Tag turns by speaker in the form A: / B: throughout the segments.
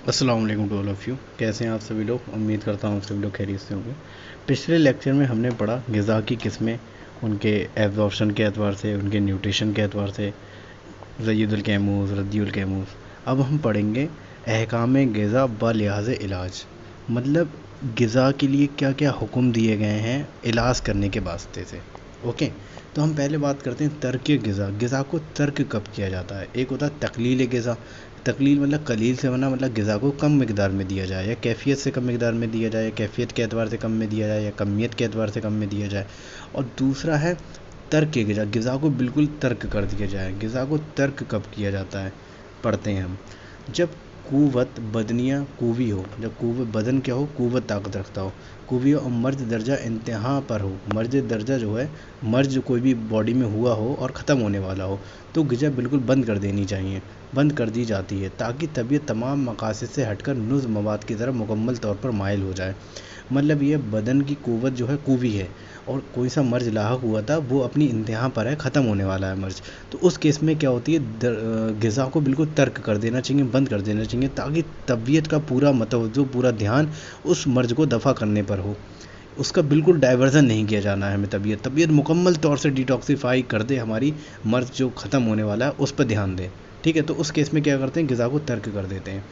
A: अस्सलाम वालेकुम to all of you. कैसे हैं आप सभी लोग? उम्मीद करता हूँ सभी लोग खैरियत से होंगे। पिछले लेक्चर में हमने पढ़ा ग़िज़ा की किस्में, उनके एब्जॉर्प्शन के एतबार से, उनके न्यूट्रिशन के एतबार से, ज़य्यदुल कैमूज़, रद्दियुल कैमूज़। अब हम पढ़ेंगे अहकाम ग़िज़ा ब लिहाज़ इलाज, मतलब ग़िज़ा के लिए क्या क्या हुक्म दिए गए हैं इलाज करने के वास्ते से। ओके, तो हम पहले बात करते हैं तर्क ग़िज़ा। ग़िज़ा को तर्क कब किया जाता है? एक होता है तकलील ग़िज़ा। तकलील मतलब कलील से बना, मतलब ग़िज़ा को कम मिकदार में दिया जाए, या कैफ़ियत से कम मिकदार में दिया जाए, या कैफ़ियत के एतबार से कम में दिया जाए, या कमियत के एतबार से कम में दिया जाए। और दूसरा है तर्क ग़िज़ा, ग़िज़ा को बिल्कुल तर्क कर दिया जाए। ग़िज़ा को तर्क कब किया जाता है पढ़ते हैं हम। जब क़ुव्वत बदनिया क़ुवी हो, जब क़ुव्वत बदन क्या हो, क़ुव्वत ताकत रखता हो, क़ुवी हो, और मर्ज दर्जा इंतहा पर हो। मर्ज दर्जा जो है, मर्ज कोई भी बॉडी में हुआ हो और ख़त्म होने वाला हो, तो ग़िज़ा बिल्कुल बंद कर देनी चाहिए, बंद कर दी जाती है, ताकि तबीयत तमाम मकासद से हटकर नुज़्म मवाद की तरफ मुकम्मल तौर पर माइल हो जाए। मतलब ये बदन की क़ुव्वत जो है क़ुवी है, और कोई सा मर्ज लाहक हुआ था वो अपनी इंतहा पर है, ख़त्म होने वाला है मर्ज, तो उस केस में क्या होती है, ग़िज़ा को बिल्कुल तर्क कर देना चाहिए, बंद कर देना चाहिए, ताकि तबीयत का पूरा मतवज्जो, पूरा ध्यान उस मर्ज को दफ़ा करने पर हो। उसका बिल्कुल डाइवर्जन नहीं किया जाना है हमें। तबीयत मुकम्मल तौर से डिटॉक्सिफाई कर दे, हमारी मर्ज जो ख़त्म होने वाला है उस पर ध्यान दें। ठीक है, तो उस केस में क्या करते हैं, ग़िज़ा को तर्क कर देते हैं।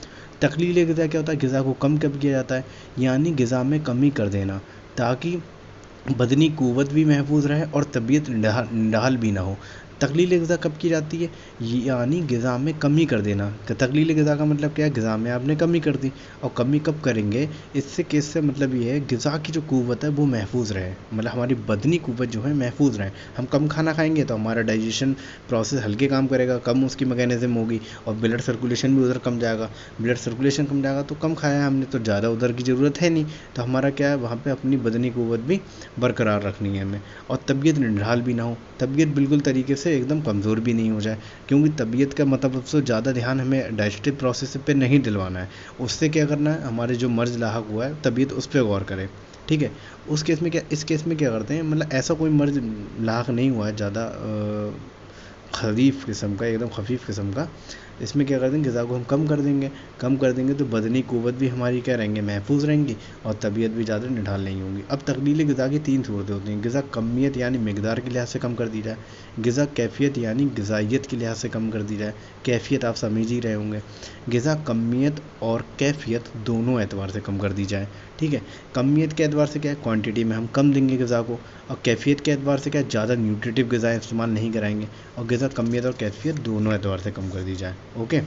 A: तकलील ग़िज़ा क्या होता है, ग़िज़ा को कम कब किया जाता है, यानी ग़िज़ा में कमी कर देना, ताकि बदनी क़ुव्वत भी महफूज रहे और तबीयत निढाल भी ना हो। तकलील ग़िज़ा कब की जाती है, यानी ग़िज़ा में कमी कर देना। तकलील ग़िज़ा का मतलब क्या है, ग़िज़ा में आपने कमी कर दी। और कमी कब करेंगे, इससे केस से मतलब ये है ग़िज़ा की जो क़ुव्वत है वो महफूज रहे, मतलब हमारी बदनी क़ुव्वत जो है महफूज रहे। हम कम खाना खाएंगे तो हमारा डाइजेशन प्रोसेस हल्के काम करेगा, कम उसकी मैकेनिज़्म होगी, और ब्लड सर्कुलेशन भी उधर कम जाएगा। ब्लड सर्कुलेशन कम जाएगा तो कम खाया हमने तो ज़्यादा उधर की ज़रूरत है नहीं, तो हमारा क्या है, वहाँ पर अपनी बदनी क़ुव्वत भी बरकरार रखनी है हमें। और तबीयत निढाल भी ना हो, तबीयत बिल्कुल तरीके से एकदम कमज़ोर भी नहीं हो जाए, क्योंकि तबीयत का मतलब उससे ज़्यादा ध्यान हमें डाइजेस्टिव प्रोसेस पे नहीं दिलवाना है। उससे क्या करना है, हमारे जो मर्ज लाहक हुआ है तबीयत उस पर गौर करें। ठीक है, उस केस में क्या, इस केस में क्या करते हैं, मतलब ऐसा कोई मर्ज लाहक नहीं हुआ है ज़्यादा खफीफ़ किस्म का, एकदम खफीफ़ किस्म का, इसमें क्या कर देंगे, ग़िज़ा को हम कम कर देंगे। कम कर देंगे तो बदनी क़ुव्वत भी हमारी क्या रहेंगे, महफूज रहेंगी, और तबीयत भी ज़्यादा निढाल नहीं होंगी। अब तकलील ग़िज़ा की तीन सूरतें होती हैं। ग़िज़ा कमियत यानी मिकदार के लिहाज से कम कर दी जाए, ग़िज़ा कैफ़ियत यानी ग़िज़ाइयत के लिहाज से कम कर दी जाए। कैफ़ियत आप समझ ही रहे होंगे, ग़िज़ा कमियत और कैफ़ियत दोनों एतबार से कम कर दी जाए। ठीक है, कमियत के एतबार से क्या है, क्वांटिटी में हम कम देंगे ग़िज़ा को, और कैफ़ियत के एतबार से क्या है, ज़्यादा न्यूट्रिटिव ग़िज़ाएँ इस्तेमाल नहीं कराएंगे, और ग़िज़ा कमियत और कैफ़ियत दोनों एतबार से कम कर दी जाए। ओके,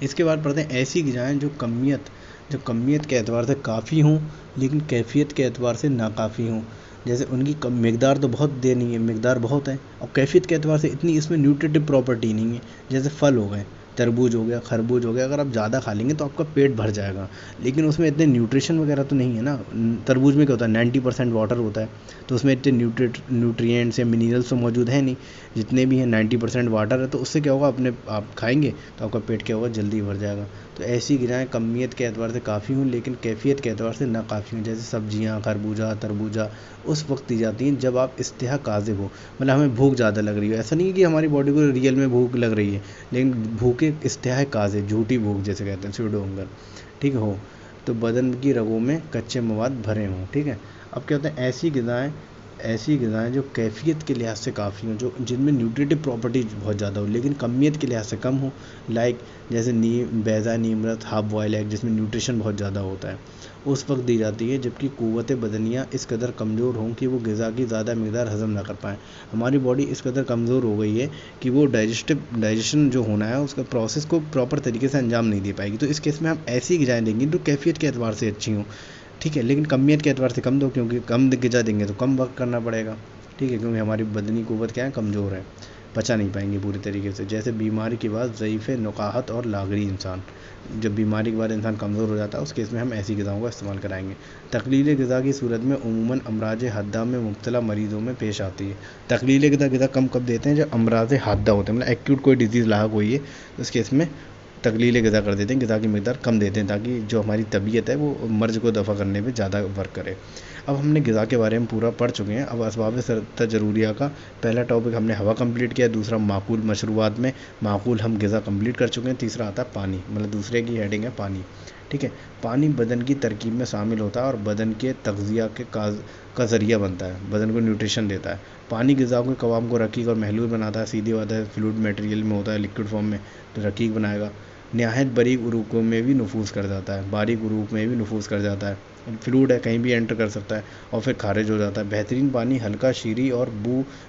A: इसके बाद पढ़ते हैं ऐसी ग़िज़ाएँ जो कमियत के एतबार से काफ़ी हों, लेकिन कैफ़ियत के एतबार से नाकाफ़ी हों। जैसे उनकी कम मिकदार तो बहुत देनी है, मिकदार बहुत है, और कैफ़ियत के एतबार से इतनी इसमें न्यूट्रिटिव प्रॉपर्टी नहीं है। जैसे फल हो गए, तरबूज हो गया, खरबूज हो गया, अगर आप ज़्यादा खा लेंगे तो आपका पेट भर जाएगा, लेकिन उसमें इतने न्यूट्रिशन वगैरह तो नहीं है ना। तरबूज में क्या होता है, 90% वाटर होता है, तो उसमें इतने न्यूट्रिएंट्स या मिनरल्स तो मौजूद है नहीं। जितने भी हैं 90% वाटर है, तो उससे क्या होगा, अपने आप खाएंगे तो आपका पेट क्या होगा, जल्दी भर जाएगा। तो ऐसी ग़िज़ाएँ कमियत के एतबार से काफ़ी हों, लेकिन कैफ़ियत के एतबार से नाकाफ़ी हों। जैसे सब्जियाँ, खरबूजा, तरबूजा उस वक्त दी जाती हैं जब आप इस्तिहा काज़िब हो, मतलब हमें भूख ज़्यादा लग रही हो। ऐसा नहीं है कि हमारी बॉडी को रियल में भूख लग रही है, लेकिन भूखे इस्तिहा काज़िब, झूठी भूख जैसे कहते हैं, स्यूडो हंगर, ठीक हो, तो बदन की रगों में कच्चे मवाद भरे हों। ठीक है, अब क्या होता है, ऐसी ग़िज़ाएँ जो कैफ़ियत के लिहाज से काफ़ी हों, जो जिनमें न्यूट्रिटिव प्रॉपर्टीज बहुत ज़्यादा हो, लेकिन कमियत के लिहाज से कम हो, लाइक जैसे बैज़ा, नीमरत, हाफ बॉयल एग, जिसमें न्यूट्रिशन बहुत ज़्यादा होता है, उस वक्त दी जाती है जबकि क़ुव्वत बदनिया इस कदर कमज़ोर हों कि वो ग़िज़ा की ज़्यादा मिकदार हज़म ना कर पाएँ। हमारी बॉडी इस कदर कमज़ोर हो गई है कि वो डाइजेशन जो होना है उसका प्रोसेस को प्रॉपर तरीके से अंजाम नहीं दे पाएगी। तो इस केस में हम ऐसी ग़िज़ाएँ देंगे जो कैफ़ियत के एतबार से अच्छी हों। ठीक है, लेकिन कमियत के एतबार से कम दो, क्योंकि कम ग़िज़ा देंगे तो कम वक्त करना पड़ेगा। ठीक है, क्योंकि हमारी बदनी क़ुव्वत क्या है, कमज़ोर है, पचा नहीं पाएंगे पूरी तरीके से। जैसे बीमारी के बाद ज़ईफ़ नुक़ाहत और लागरी इंसान, जब बीमारी के बाद इंसान कमज़ोर हो जाता है, उस केस में हम ऐसी ग़िज़ाओं का इस्तेमाल कराएंगे। तकलील ग़िज़ा की सूरत में उमूमन अमराज हादा में मुब्तला मरीज़ों में पेश आती है। तकलील ग़िज़ा कम कब देते हैं, जब अमराज हादा होते हैं, मतलब एक्यूट कोई डिज़ीज़ लाहक हुई है, तो इस केस में तकलील ग़िज़ा कर देते हैं, ग़िज़ा की मकदार कम देते हैं ताकि जो हमारी तबीयत है वो मर्ज़ को दफ़ा करने में ज़्यादा वर्क करे। अब हमने ग़िज़ा के बारे में पूरा पढ़ चुके हैं। अब असबाब सत्ता ज़रूरिया का पहला टॉपिक हमने हवा कंप्लीट किया, दूसरा माकूल मशरूबात में माकूल हम ग़िज़ा कंप्लीट कर चुके हैं, तीसरा आता है पानी, मतलब दूसरे की हेडिंग है पानी। ठीक है, पानी बदन की तरकीब में शामिल होता है और बदन के तग़ज़िया के का ज़रिया बनता है, बदन को न्यूट्रिशन देता है। पानी ग़िज़ा के कवाम को रकीक और महलूल बनाता है। सीधी बात है, फ्लूइड मटेरियल में होता है, लिक्विड फॉर्म में तो रकीक बनाएगा। नहायत बारीक उरूक़ों में भी नफूज़ कर जाता है, बारीक उरूक़ में भी नफूज़ कर जाता है। फ्लूइड है, कहीं भी एंटर कर सकता है और फिर खारिज हो जाता है। बेहतरीन पानी हल्का शीरी और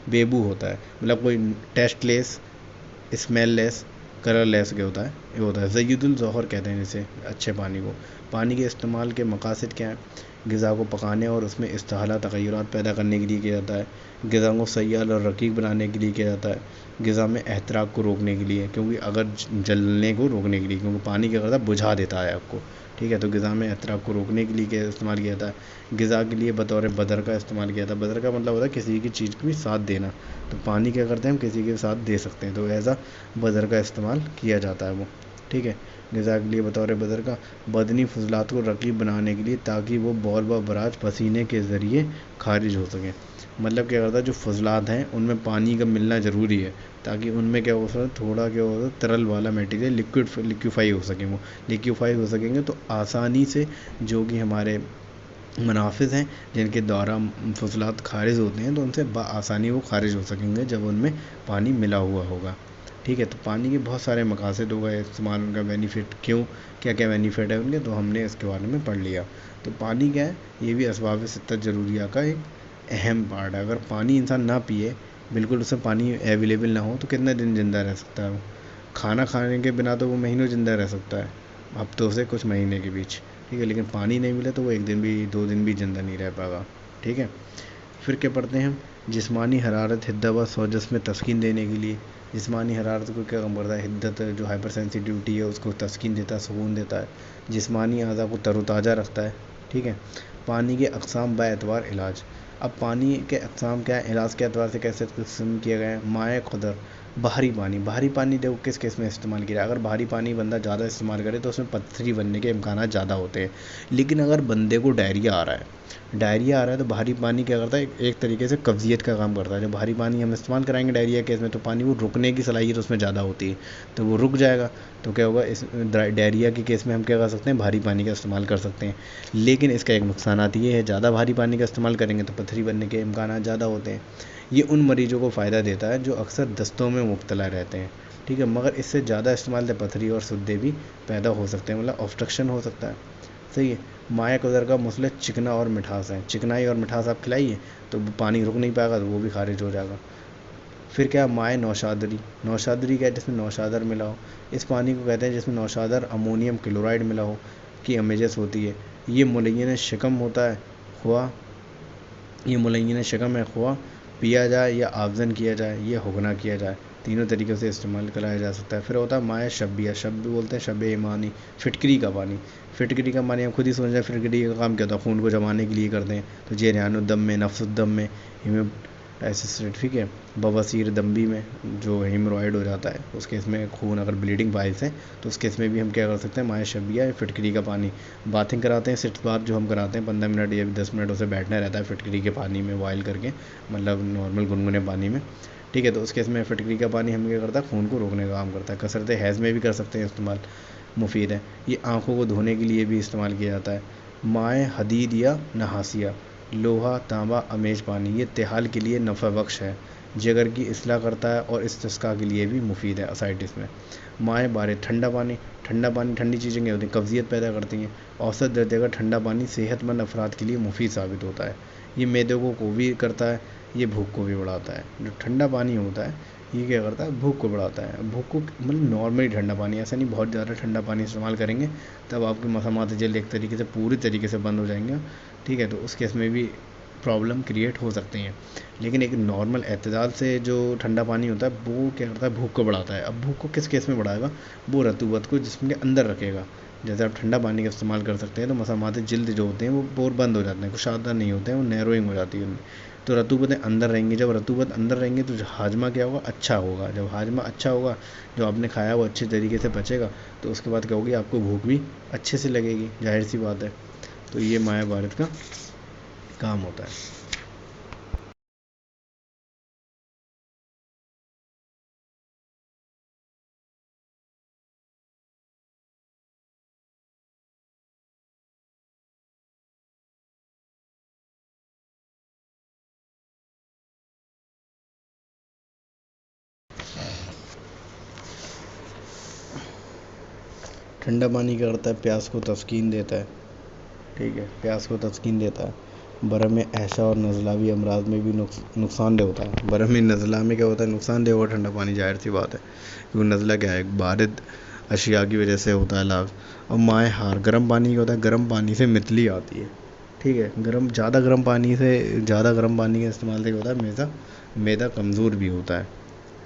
A: बेबू होता है, मतलब कोई टेस्टलेस, स्मेललेस, कलरलेस के होता है, ये होता है। ज़य्यदुल ज़ोहर कहते हैं इसे, अच्छे पानी को। पानी के इस्तेमाल के मकासद क्या हैं? ग़िज़ा को पकाने और उसमें इस्तेहाला तग़य्युरात पैदा करने के लिए किया जाता है। ग़िज़ा को सय्याल और रकीक बनाने के लिए किया जाता है। ग़िज़ा में एहतराक़ को रोकने के लिए, क्योंकि अगर जलने को रोकने के लिए, क्योंकि पानी क्या करता है, बुझा देता है आपको। ठीक है, तो ग़िज़ा में एहतराक़ को रोकने के लिए इस्तेमाल किया जाता है। ग़िज़ा के लिए बतौर बदर का इस्तेमाल किया जाता है। बदर का मतलब होता है किसी की चीज़ को भी साथ देना, तो पानी क्या करते हैं, हम किसी के साथ दे सकते हैं, तो ऐसा बदर का इस्तेमाल किया जाता है वो। ठीक है, ग़िज़ा के लिए बतौर बदर का बदनी फजलात को रकीब बनाने के लिए, ताकि वो बौल व बराज पसीने के ज़रिए खारिज हो सकें। मतलब क्या करता है, जो फजलात हैं उनमें पानी का मिलना ज़रूरी है ताकि उनमें क्या हो सकता, थोड़ा क्या हो तरल वाला मटेरियल लिक्विफाई हो सकें। वो लिक्विफाई हो सकेंगे तो आसानी से जो कि हमारे मुनाफिज़ हैं जिनके द्वारा फजलात खारिज होते हैं, तो उनसे आसानी वो खारिज हो सकेंगे जब उनमें पानी मिला हुआ होगा। ठीक है, तो पानी के बहुत सारे मकासद हो गए, इस्तेमाल, उनका बेनिफिट, क्यों, क्या क्या बेनिफिट है उनके, तो हमने इसके बारे में पढ़ लिया। तो पानी क्या है, ये भी असबाब सित्ता ज़रूरिया का एक अहम पार्ट है। अगर पानी इंसान ना पिए, बिल्कुल उसे पानी अवेलेबल ना हो, तो कितने दिन ज़िंदा रह सकता है वो? खाना खाने के बिना तो वो महीनों ज़िंदा रह सकता है, हफ्तों से कुछ महीने के बीच। ठीक है, लेकिन पानी नहीं मिले तो वो एक दिन भी, 2 दिन भी ज़िंदा नहीं रह पाएगा। ठीक है, फिर क्या पढ़ते हैं हम? जिस्मानी हरारत, हिद्दत व सोजस में तस्कीन देने के लिए। जिस्मानी हरारत को क्या कम करता है? हिद्दत, जो हाइपर सेंसिटिविटी है उसको तस्कीन देता है, सुकून देता है। जिस्मानी अज़ा को तरोताज़ा रखता है। ठीक है, पानी के अक़साम बाएतबार इलाज। अब पानी के अक़साम क्या है, इलाज के एतबार से कैसे तक़सीम किया गया है? माए क़दर, बाहरी पानी। बाहरी पानी देखो किस केस में इस्तेमाल किया है। अगर बाहरी पानी बंदा ज़्यादा इस्तेमाल करे तो उसमें पथरी बनने के इम्कानात ज़्यादा होते हैं। लेकिन अगर बंदे को डायरिया आ रहा है तो बाहरी पानी क्या करता है, एक तरीके से कब्ज़ियत का काम करता है। जब बाहरी पानी हम इस्तेमाल कराएंगे डायरिया केस में, तो पानी वो रुकने की सलाहियत उसमें ज़्यादा होती है, तो वो रुक जाएगा। तो क्या होगा, इस डायरिया के केस में हम क्या कर सकते हैं, भारी पानी का इस्तेमाल कर सकते हैं। लेकिन इसका एक नुकसानात ये है, ज़्यादा भारी पानी का इस्तेमाल करेंगे तो पथरी बनने के इम्कानात ज़्यादा होते हैं। ये उन मरीजों को फ़ायदा देता है जो अक्सर दस्तों में मुब्तला रहते हैं। ठीक है, मगर इससे ज़्यादा इस्तेमाल से पथरी और सुद्दे भी पैदा हो सकते हैं, मतलब ऑब्स्ट्रक्शन हो सकता है। सही है। माए कदर का मसला चिकना और मिठास है। चिकनाई और मिठास आप खिलाइए तो पानी रुक नहीं पाएगा, तो वो भी खारिज हो जाएगा। फिर क्या, माए नौशादरी। नौशादरी क्या है, जिसमें नौशादर मिला हो। इस पानी को कहते हैं जिसमें नौशादर अमोनियम क्लोराइड मिला हो की अमेजस होती है। ये मुलय्यन शिकम होता है, खुआ ये मुलय्यन शिकम है, खुआ पिया जाए या आफजन किया जाए या हुगना किया जाए, तीनों तरीक़ों से इस्तेमाल कराया जा सकता है। फिर होता है माए शब्बिया, शब भी बोलते हैं शब ईमानी, फिटकरी का पानी। फिटकरी का पानी हम खुद ही सोच रहे हैं, फिटकरी का काम क्या होता है, खून को जमाने के लिए करते हैं। तो जेरियानुद्दम में, नफ्सुद्दम में, हिमोटाइसिस, ठीक है, बवासीर दम्बी में जो हेमरॉयड हो जाता है उस केस में, खून अगर ब्लीडिंग पाइल्स है तो उस केस में भी हम क्या कर सकते हैं, माए शबिया या फिटकरी का पानी। बाथिंग कराते हैं, सिट बाथ जो हम कराते हैं 15 मिनट या 10 मिनट उसे बैठना रहता है फिटकरी के पानी में बॉयल करके, मतलब नॉर्मल गुनगुने पानी में। ठीक है, तो उस केस में फिटकरी का पानी हम क्या करता है, खून को रोकने का काम करता है। कसरत हैज़ में भी कर सकते हैं इस्तेमाल, मुफीद है। ये आँखों को धोने के लिए भी इस्तेमाल किया जाता है। माए हदीद या नहासिया, लोहा, तांबा, अमेज पानी, ये तिहाल के लिए नफ़ा बख्श है, जिगर की इसलाह करता है और इस्तिस्का के लिए भी मुफीद है असाइटिस में। माए बारिद, ठंडा पानी। ठंडा पानी, ठंडी चीज़ें क्या होती हैं, कब्ज़ियत पैदा करती हैं। औसत दर्जे का ठंडा पानी सेहतमंद अफराद के लिए मुफीद साबित होता है। ये मैदे को भी करता है, ये भूख को भी बढ़ाता है। जो ठंडा पानी होता है ये क्या करता है, भूख को बढ़ाता है। भूख को मतलब नॉर्मली ठंडा पानी, ऐसा नहीं बहुत ज़्यादा ठंडा पानी इस्तेमाल करेंगे तब आपके मसामात जल्द एक तरीके से पूरी तरीके से बंद हो जाएंगे। ठीक है, तो उस केस में भी प्रॉब्लम क्रिएट हो सकती हैं। लेकिन एक नॉर्मल एतदाल से जो ठंडा पानी होता है वो क्या करता है, भूख को बढ़ाता है। अब भूख को किस केस में बढ़ाएगा, वो रतूबत को जिस्म के अंदर रखेगा, जैसे आप ठंडा पानी का इस्तेमाल कर सकते हैं तो मसामात जिल्द जो होते हैं वो बंद हो जाते हैं, कुशादा नहीं होते हैं, वो नैरोइंग हो जाती है उनमें। तो रतूबतें अंदर रहेंगी, जब रतूबत अंदर रहेंगे तो हाजमा क्या होगा, अच्छा होगा। जब हाजमा अच्छा होगा, जो आपने खाया वो अच्छे तरीके से पचेगा, तो उसके बाद क्या होगी, आपको भूख भी अच्छे से लगेगी, जाहिर सी बात है। तो ये माया भारत का काम होता है। ठंडा पानी क्या करता है, प्यास को तस्कीन देता है। ठीक है, प्यास को तस्कीन देता है। बरम में ऐशा और नज़ला भी अमराज में भी नुकसानदेह होता है। बरम में नज़ला में क्या होता है, नुकसानदेह होगा ठंडा पानी, जाहिर सी बात है, क्योंकि नज़ला क्या है, बारिद अशिया की वजह से होता है लाभ। और माए हार गर्म पानी क्या होता है, गर्म पानी से मितली आती है। ठीक है, ज़्यादा गर्म पानी के इस्तेमाल से क्या होता है, मैदा कमज़ोर भी होता है।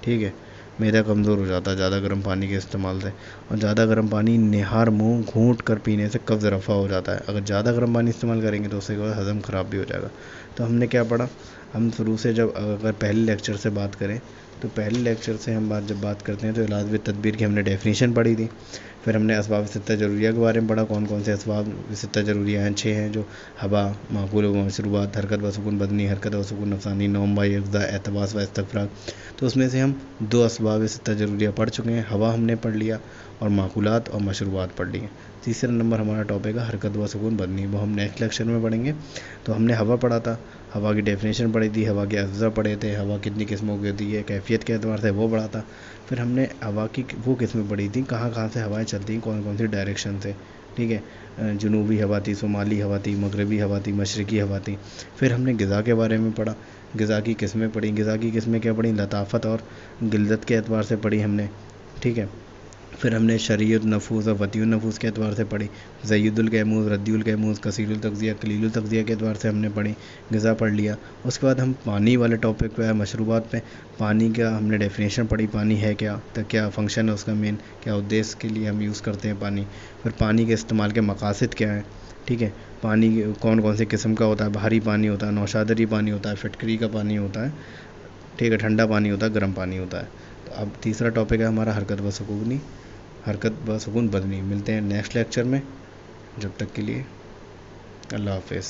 A: ठीक है, मैदा कमज़ोर हो जाता है ज़्यादा गर्म पानी के इस्तेमाल से। और ज़्यादा गर्म पानी निहार मुंह घूंट कर पीने से कब्ज़ रफ़ा हो जाता है। अगर ज़्यादा गर्म पानी इस्तेमाल करेंगे तो उससे क्या होगा, हज़म ख़राब भी हो जाएगा। तो हमने क्या पढ़ा, हम शुरू से जब अगर पहले लेक्चर से बात करें, तो पहले लेक्चर से हम जब बात करते हैं तो इलाज बिल तदबीर की हमने डेफिनेशन पढ़ी थी। फिर हमने असबाब सित्ता ज़रूरिया के बारे में पढ़ा, कौन कौन से असबाब सित्ता ज़रूरिया हैं, 6 हैं, जो हवा, माकूल व मशरूबात, हरकत व सुकून बदनी, हरकत व सुकून नफसानी, नौम व यक़ज़ा, एतबास व इस्तफ़राग। तो उसमें से हम 2 असबाब सित्ता ज़रूरिया पढ़ चुके हैं, हवा हमने पढ़ लिया और माकूलात और मशरूबात पढ़ लिए। तीसरा नंबर हमारा टॉपिक है हरकत व सुकून बदनी, वो हम नेक्स्ट लेक्चर में पढ़ेंगे। तो हमने हवा पढ़ा था, हवा की डेफिनेशन पढ़ी थी, हवा के अज्जा पढ़े थे, हवा कितनी किस्मों की होती है, कैफियत के एतबार से वो पढ़ा था। फिर हमने हवा की वो किस्में पढ़ी थी, कहाँ कहाँ से हवाएं चलती हैं, कौन कौन सी डायरेक्शन से। ठीक है, जुनूबी हवा थी, शुमाली हवा थी, मगरबी हवा थी, मशरक़ी हवा थी। फिर हमने ग़िज़ा के बारे में पढ़ा, ग़िज़ा की किस्में पढ़ी। ग़िज़ा की किस्में क्या पढ़ी, लताफ़त और गिल्दत के एतबार से पढ़ी हमने। ठीक है, फिर हमने शरीयत नफूस और वतीउन नफूस के एतबार से पढ़ी। ज़य्यदुल कैमूज़, रद्दुल कैमूज़, कसीरुल तग़ज़िया, कलीलुल तग़ज़िया के एतबार से हमने पढ़ी, ग़िज़ा पढ़ लिया। उसके बाद हम पानी वाले टॉपिक पे आए, मशरूबात पे। पानी का हमने डेफिनेशन पढ़ी, पानी है क्या, तो क्या फ़ंक्शन है उसका मेन, क्या उद्देश्य के लिए हम यूज़ करते हैं पानी। फिर पानी के इस्तेमाल के मकासद क्या हैं। ठीक है, पानी कौन कौन से किस्म का होता है, भारी पानी होता है, नौशादरी पानी होता है, फिटकरी का पानी होता है। ठीक है, ठंडा पानी होता है, गर्म पानी होता है। तो अब तीसरा टॉपिक है हमारा हरकत व सुकून बदनी। मिलते हैं नेक्स्ट लेक्चर में, जब तक के लिए अल्लाह हाफ़िज़।